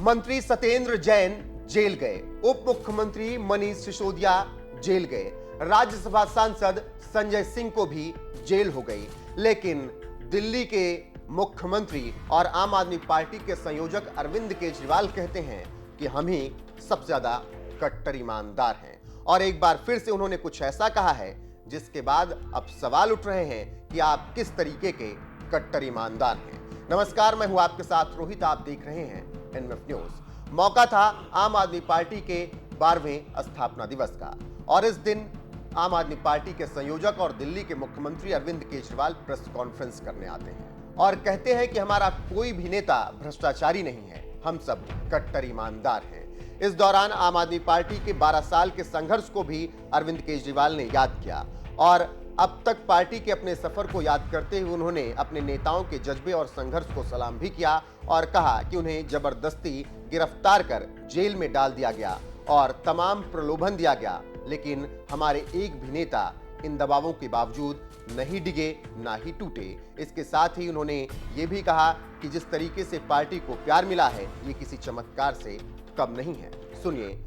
मंत्री सत्येंद्र जैन जेल गए, उप मुख्यमंत्री मनीष सिसोदिया जेल गए, राज्यसभा सांसद संजय सिंह को भी जेल हो गई। लेकिन दिल्ली के मुख्यमंत्री और आम आदमी पार्टी के संयोजक अरविंद केजरीवाल कहते हैं कि हम ही सबसे ज्यादा कट्टर ईमानदार हैं। और एक बार फिर से उन्होंने कुछ ऐसा कहा है जिसके बाद अब सवाल उठ रहे हैं कि आप किस तरीके के कट्टर ईमानदार हैं। नमस्कार, मैं हूं आपके साथ रोहित, आप देख रहे हैं एनएफ न्यूज। मौका था आम आदमी पार्टी के 12वें स्थापना दिवस का और इस दिन आम आदमी पार्टी के संयोजक और दिल्ली के मुख्यमंत्री अरविंद केजरीवाल प्रेस कॉन्फ्रेंस करने आते हैं और कहते हैं कि हमारा कोई भी नेता भ्रष्टाचारी नहीं है, हम सब कट्टर ईमानदार हैं। इस दौरान आम आदमी पार्टी के 12 साल के संघर्ष को भी अरविंद केजरीवाल ने याद किया और अब तक पार्टी के अपने सफर को याद करते हुए उन्होंने अपने नेताओं के जज्बे और संघर्ष को सलाम भी किया और कहा कि उन्हें जबरदस्ती गिरफ्तार कर जेल में डाल दिया गया और तमाम प्रलोभन दिया गया, लेकिन हमारे एक भी नेता इन दबावों के बावजूद नहीं डिगे, ना ही टूटे। इसके साथ ही उन्होंने ये भी कहा कि जिस तरीके से पार्टी को प्यार मिला है ये किसी चमत्कार से कम नहीं है। सुनिए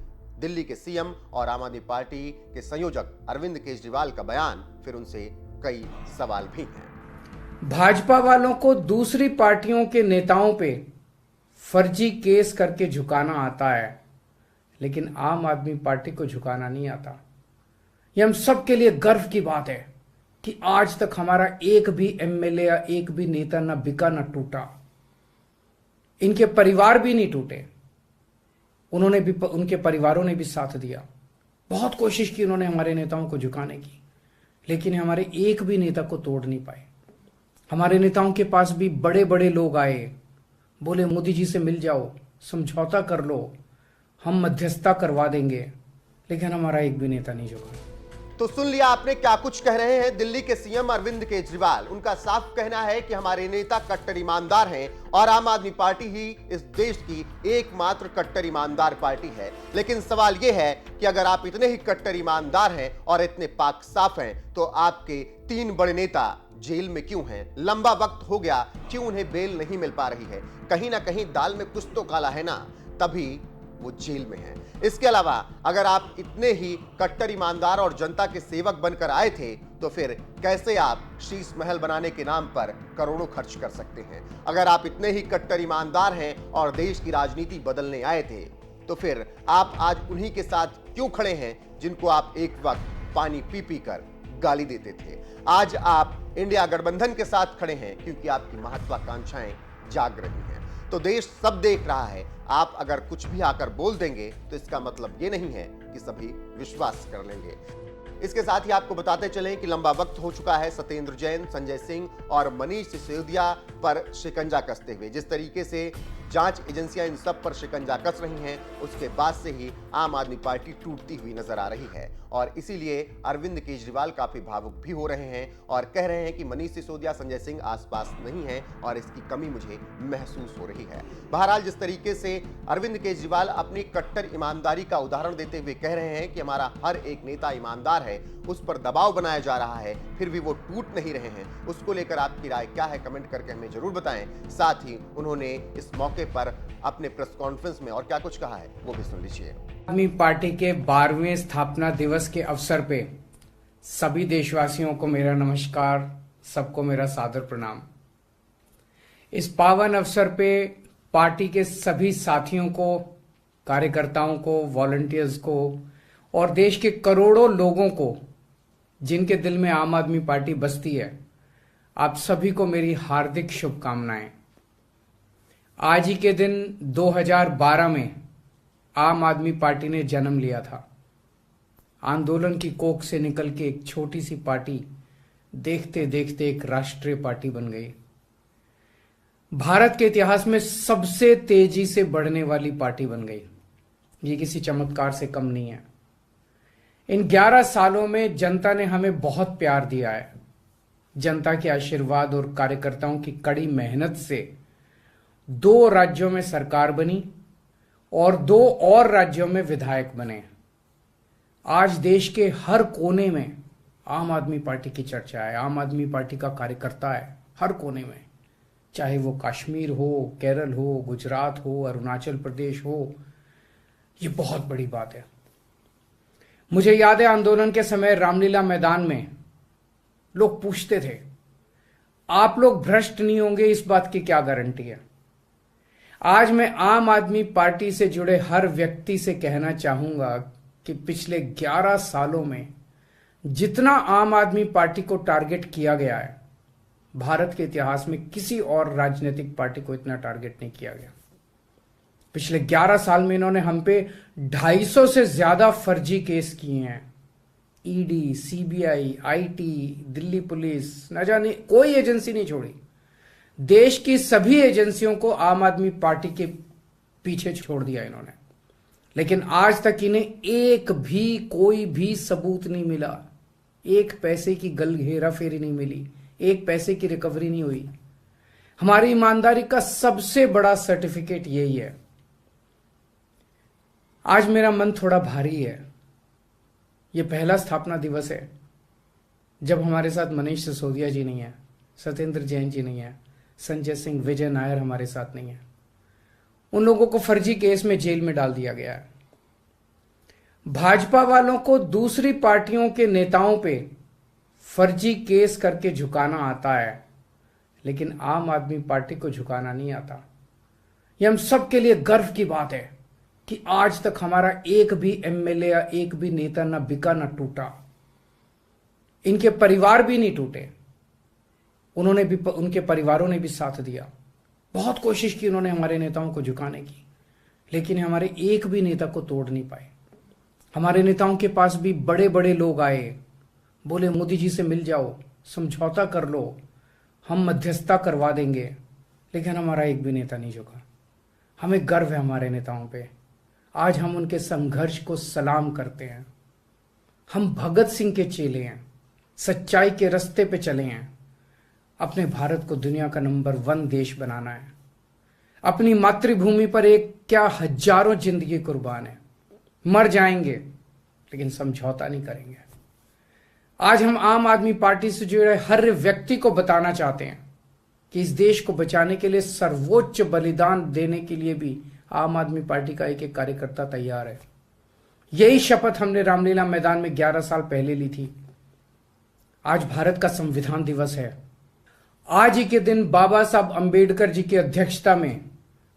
दिल्ली के सीएम और आम आदमी पार्टी के संयोजक अरविंद केजरीवाल का बयान, फिर उनसे कई सवाल भी हैं। भाजपा वालों को दूसरी पार्टियों के नेताओं पे फर्जी केस करके झुकाना आता है, लेकिन आम आदमी पार्टी को झुकाना नहीं आता। यह हम सबके लिए गर्व की बात है कि आज तक हमारा एक भी एमएलए या एक भी नेता न बिका न टूटा, इनके परिवार भी नहीं टूटे, उनके परिवारों ने भी साथ दिया। बहुत कोशिश की उन्होंने हमारे नेताओं को झुकाने की, लेकिन हमारे एक भी नेता को तोड़ नहीं पाए। हमारे नेताओं के पास भी बड़े बड़े लोग आए, बोले मोदी जी से मिल जाओ, समझौता कर लो, हम मध्यस्थता करवा देंगे, लेकिन हमारा एक भी नेता नहीं झुका। तो सुन लिया आपने क्या कुछ कह रहे हैं दिल्ली के सीएम अरविंद केजरीवाल। उनका साफ कहना है कि हमारे नेता कट्टर ईमानदार हैं और आम आदमी पार्टी ही इस देश की एकमात्र कट्टर ईमानदार पार्टी है। लेकिन सवाल यह है कि अगर आप इतने ही कट्टर ईमानदार हैं और इतने पाक साफ हैं तो आपके 3 बड़े नेता जेल में क्यों हैं? लंबा वक्त हो गया, क्यों उन्हें बेल नहीं मिल पा रही है? कहीं ना कहीं दाल में कुछ तो काला है ना, तभी वो जेल में है। इसके अलावा अगर आप इतने ही कट्टर ईमानदार और जनता के सेवक बनकर आए थे तो फिर कैसे आप शीश महल बनाने के नाम पर करोड़ों खर्च कर सकते हैं? अगर आप इतने ही कट्टर ईमानदार हैं और देश की राजनीति बदलने आए थे तो फिर आप आज उन्हीं के साथ क्यों खड़े हैं जिनको आप एक वक्त पानी पी पी कर गाली देते थे? आज आप इंडिया गठबंधन के साथ खड़े हैं क्योंकि आपकी महत्वाकांक्षाएं जाग रही हैं। तो देश सब देख रहा है। आप अगर कुछ भी आकर बोल देंगे तो इसका मतलब ये नहीं है कि सभी विश्वास कर लेंगे। इसके साथ ही आपको बताते चलें कि लंबा वक्त हो चुका है सत्येंद्र जैन, संजय सिंह और मनीष सिसोदिया पर शिकंजा कसते हुए। जिस तरीके से जांच एजेंसियां इन सब पर शिकंजा कस रही हैं, उसके बाद से ही आम आदमी पार्टी टूटती हुई नजर आ रही है और इसीलिए अरविंद केजरीवाल काफी भावुक भी हो रहे हैं और कह रहे हैं कि मनीष सिसोदिया, संजय सिंह आसपास नहीं है और इसकी कमी मुझे महसूस हो रही है। बहरहाल जिस तरीके से अरविंद केजरीवाल अपनी कट्टर ईमानदारी का उदाहरण देते हुए कह रहे हैं कि हमारा हर एक नेता ईमानदार है, उस पर दबाव बनाया जा रहा है, फिर भी वो टूट नहीं रहे हैं, उसको लेकर आपकी राय क्या है कमेंट करके हमें जरूर बताएं। साथ ही उन्होंने इस मौके पर अपने प्रेस कॉन्फ्रेंस में और क्या कुछ कहा है वो भी सुन लीजिए। आदमी पार्टी के 12वें स्थापना दिवस के अवसर पे सभी देशवासियों को मेरा नमस्कार, सबको मेरा सादर प्रणाम। इस पावन अवसर पे पार्टी के सभी साथियों को, कार्यकर्ताओं को, वॉलंटियर्स को और देश के करोड़ों लोगों को जिनके दिल में आम आदमी पार्टी बसती है, आप सभी को मेरी हार्दिक शुभकामनाएं। आज ही के दिन 2012 में आम आदमी पार्टी ने जन्म लिया था। आंदोलन की कोख से निकल के एक छोटी सी पार्टी देखते देखते एक राष्ट्रीय पार्टी बन गई। भारत के इतिहास में सबसे तेजी से बढ़ने वाली पार्टी बन गई। ये किसी चमत्कार से कम नहीं है। इन 11 सालों में जनता ने हमें बहुत प्यार दिया है। जनता के आशीर्वाद और कार्यकर्ताओं की कड़ी मेहनत से 2 राज्यों में सरकार बनी और 2 और राज्यों में विधायक बने। आज देश के हर कोने में आम आदमी पार्टी की चर्चा है, आम आदमी पार्टी का कार्यकर्ता है हर कोने में। चाहे वो कश्मीर हो, केरल हो, गुजरात हो, अरुणाचल प्रदेश हो, ये बहुत बड़ी बात है। मुझे याद है आंदोलन के समय रामलीला मैदान में लोग पूछते थे, आप लोग भ्रष्ट नहीं होंगे, इस बात की क्या गारंटी है? आज मैं आम आदमी पार्टी से जुड़े हर व्यक्ति से कहना चाहूंगा कि पिछले 11 सालों में जितना आम आदमी पार्टी को टारगेट किया गया है, भारत के इतिहास में किसी और राजनीतिक पार्टी को इतना टारगेट नहीं किया गया। पिछले 11 साल में इन्होंने हम पे 250 से ज्यादा फर्जी केस किए हैं। ED, CBI, IT, Delhi police, न जाने कोई एजेंसी नहीं छोड़ी। देश की सभी एजेंसियों को आम आदमी पार्टी के पीछे छोड़ दिया इन्होंने, लेकिन आज तक इन्हें एक भी कोई भी सबूत नहीं मिला, एक पैसे की गल हेरा फेरी नहीं मिली, एक पैसे की रिकवरी नहीं हुई। हमारी ईमानदारी का सबसे बड़ा सर्टिफिकेट यही है। आज मेरा मन थोड़ा भारी है। यह पहला स्थापना दिवस है जब हमारे साथ मनीष सिसोदिया जी नहीं है, सत्येंद्र जैन जी नहीं है, संजय सिंह, विजय नायर हमारे साथ नहीं है। उन लोगों को फर्जी केस में जेल में डाल दिया गया है। भाजपा वालों को दूसरी पार्टियों के नेताओं पे फर्जी केस करके झुकाना आता है, लेकिन आम आदमी पार्टी को झुकाना नहीं आता। यह हम सबके लिए गर्व की बात है कि आज तक हमारा एक भी एमएलए या एक भी नेता ना बिका ना टूटा। इनके परिवार भी नहीं टूटे, उन्होंने भी, उनके परिवारों ने भी साथ दिया। बहुत कोशिश की उन्होंने हमारे नेताओं को झुकाने की, लेकिन हमारे एक भी नेता को तोड़ नहीं पाए। हमारे नेताओं के पास भी बड़े बड़े लोग आए, बोले मोदी जी से मिल जाओ, समझौता कर लो, हम मध्यस्थता करवा देंगे, लेकिन हमारा एक भी नेता नहीं झुका। हमें गर्व है हमारे नेताओं पे। आज हम उनके संघर्ष को सलाम करते हैं। हम भगत सिंह के चेले हैं, सच्चाई के रास्ते पे चले हैं। अपने भारत को दुनिया का नंबर 1 देश बनाना है। अपनी मातृभूमि पर एक क्या हजारों जिंदगी कुर्बान है। मर जाएंगे लेकिन समझौता नहीं करेंगे। आज हम आम आदमी पार्टी से जुड़े हर व्यक्ति को बताना चाहते हैं कि इस देश को बचाने के लिए सर्वोच्च बलिदान देने के लिए भी आम आदमी पार्टी का एक एक कार्यकर्ता तैयार है। यही शपथ हमने रामलीला मैदान में 11 साल पहले ली थी। आज भारत का संविधान दिवस है। आज ही के दिन बाबा साहब अंबेडकर जी की अध्यक्षता में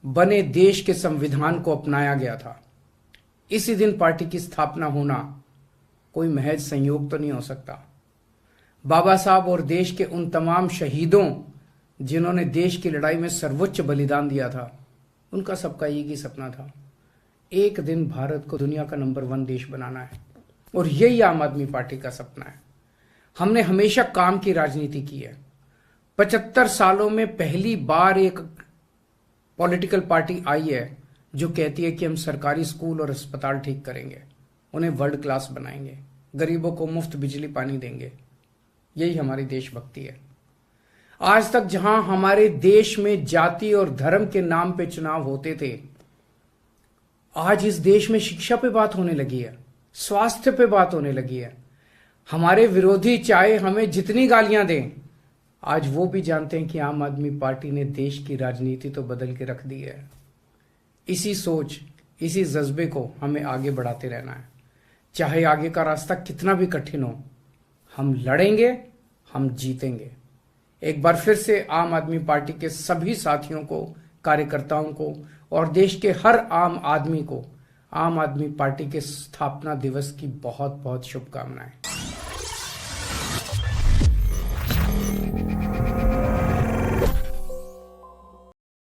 बने देश के संविधान को अपनाया गया था। इसी दिन पार्टी की स्थापना होना कोई महज संयोग तो नहीं हो सकता। बाबा साहब और देश के उन तमाम शहीदों जिन्होंने देश की लड़ाई में सर्वोच्च बलिदान दिया था, उनका सबका एक ही सपना था, एक दिन भारत को दुनिया का नंबर 1 देश बनाना है। और यही आम आदमी पार्टी का सपना है। हमने हमेशा काम की राजनीति की है। 75 सालों में पहली बार एक पॉलिटिकल पार्टी आई है जो कहती है कि हम सरकारी स्कूल और अस्पताल ठीक करेंगे, उन्हें वर्ल्ड क्लास बनाएंगे, गरीबों को मुफ्त बिजली पानी देंगे। यही हमारी देशभक्ति है। आज तक जहां हमारे देश में जाति और धर्म के नाम पे चुनाव होते थे, आज इस देश में शिक्षा पे बात होने लगी है, स्वास्थ्य पे बात होने लगी है। हमारे विरोधी चाहे हमें जितनी गालियां दें, आज वो भी जानते हैं कि आम आदमी पार्टी ने देश की राजनीति तो बदल के रख दी है। इसी सोच, इसी जज्बे को हमें आगे बढ़ाते रहना है। चाहे आगे का रास्ता कितना भी कठिन हो, हम लड़ेंगे, हम जीतेंगे। एक बार फिर से आम आदमी पार्टी के सभी साथियों को, कार्यकर्ताओं को और देश के हर आम आदमी को आम आदमी पार्टी के स्थापना दिवस की बहुत बहुत शुभकामनाएं।